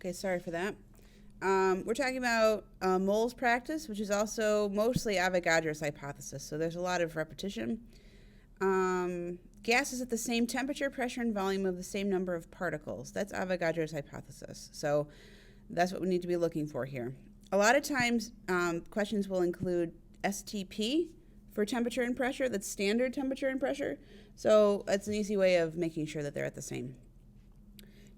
Okay, sorry for that. We're talking about moles practice, which is also mostly Avogadro's hypothesis. So there's a lot of repetition. Gases at the same temperature, pressure, and volume of the same number of particles. That's Avogadro's hypothesis. So that's what we need to be looking for here. A lot of times, questions will include STP for temperature and pressure. That's standard temperature and pressure. So that's an easy way of making sure that they're at the same.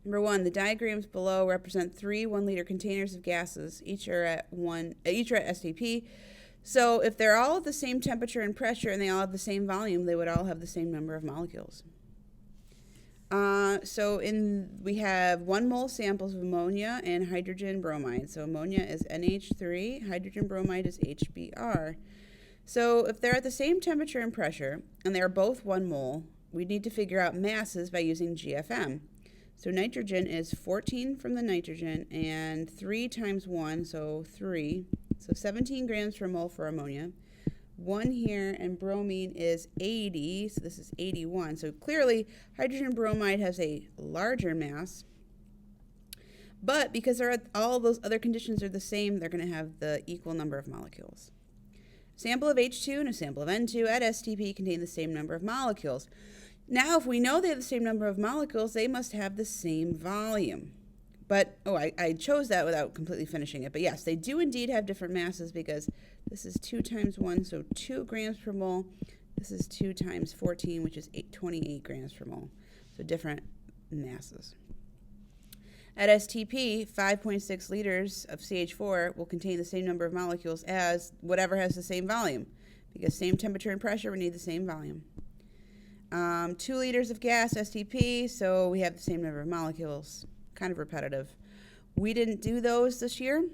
Number 1, the diagrams below represent 3 1-liter containers of gases. Each are at STP. So if they're all at the same temperature and pressure and they all have the same volume, they would all have the same number of molecules. We have 1 mole samples of ammonia and hydrogen bromide. So ammonia is NH3, hydrogen bromide is HBr. So if they're at the same temperature and pressure and they're both 1 mole, we need to figure out masses by using GFM. So nitrogen is 14 from the nitrogen and 3 times 1, so 3. So 17 grams per mole for ammonia. 1 here, and bromine is 80, so this is 81. So clearly, hydrogen bromide has a larger mass. But because all those other conditions are the same, they're going to have the equal number of molecules. A sample of H2 and a sample of N2 at STP contain the same number of molecules. Now, if we know they have the same number of molecules, they must have the same volume. But, I chose that without completely finishing it. But yes, they do indeed have different masses because this is 2 times 1, so 2 grams per mole. This is 2 times 14, which is 28 grams per mole. So different masses. At STP, 5.6 liters of CH4 will contain the same number of molecules as whatever has the same volume. Because same temperature and pressure, we need the same volume. 2 liters of gas, STP, so we have the same number of molecules. Kind of repetitive. We didn't do those this year,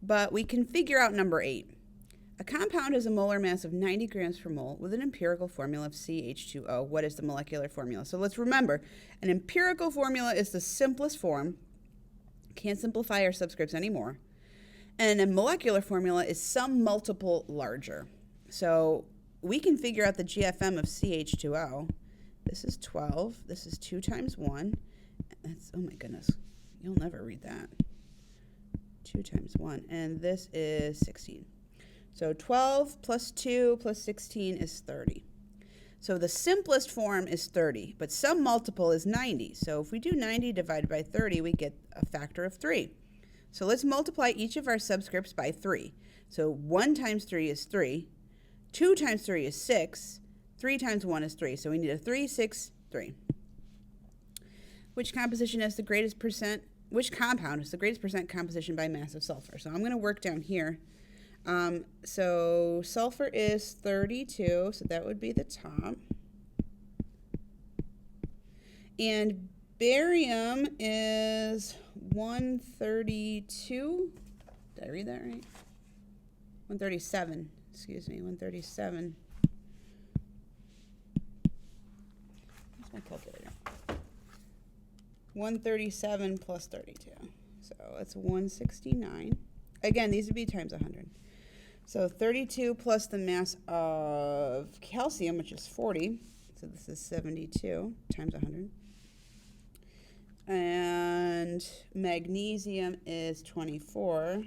but we can figure out number 8. A compound has a molar mass of 90 grams per mole with an empirical formula of CH2O. What is the molecular formula? So let's remember, an empirical formula is the simplest form. Can't simplify our subscripts anymore. And a molecular formula is some multiple larger. So we can figure out the GFM of CH2O. This is 12. This is 2 times 1. That's, oh my goodness, you'll never read that. 2 times 1. And this is 16. So 12 plus 2 plus 16 is 30. So the simplest form is 30, but some multiple is 90. So if we do 90 divided by 30, we get a factor of 3. So let's multiply each of our subscripts by 3. So 1 times 3 is 3. 2 times 3 is 6. 3 times 1 is 3. So we need a 3, 6, 3. Which composition has the greatest percent? Which compound has the greatest percent composition by mass of sulfur? So I'm going to work down here. So sulfur is 32, so that would be the top. And barium is 132. Did I read that right? 137. Excuse me, 137. Where's my calculator? 137 plus 32. So it's 169. Again, these would be times 100. So 32 plus the mass of calcium, which is 40. So this is 72 times 100. And magnesium is 24,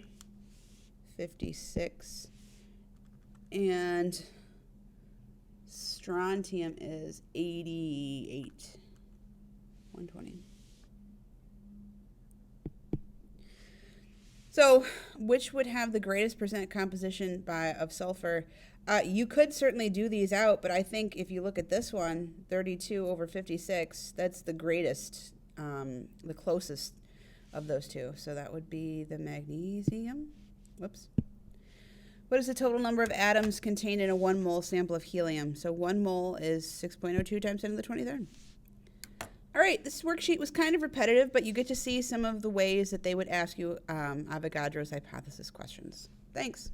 56. And strontium is 88, 120. So, which would have the greatest percent composition of sulfur? You could certainly do these out, but I think if you look at this one, 32 over 56, that's the greatest, the closest of those two. So that would be the magnesium. Whoops. What is the total number of atoms contained in a 1 mole sample of helium? So 1 mole is 6.02 times 10 to the 23rd. All right, this worksheet was kind of repetitive, but you get to see some of the ways that they would ask you Avogadro's hypothesis questions. Thanks.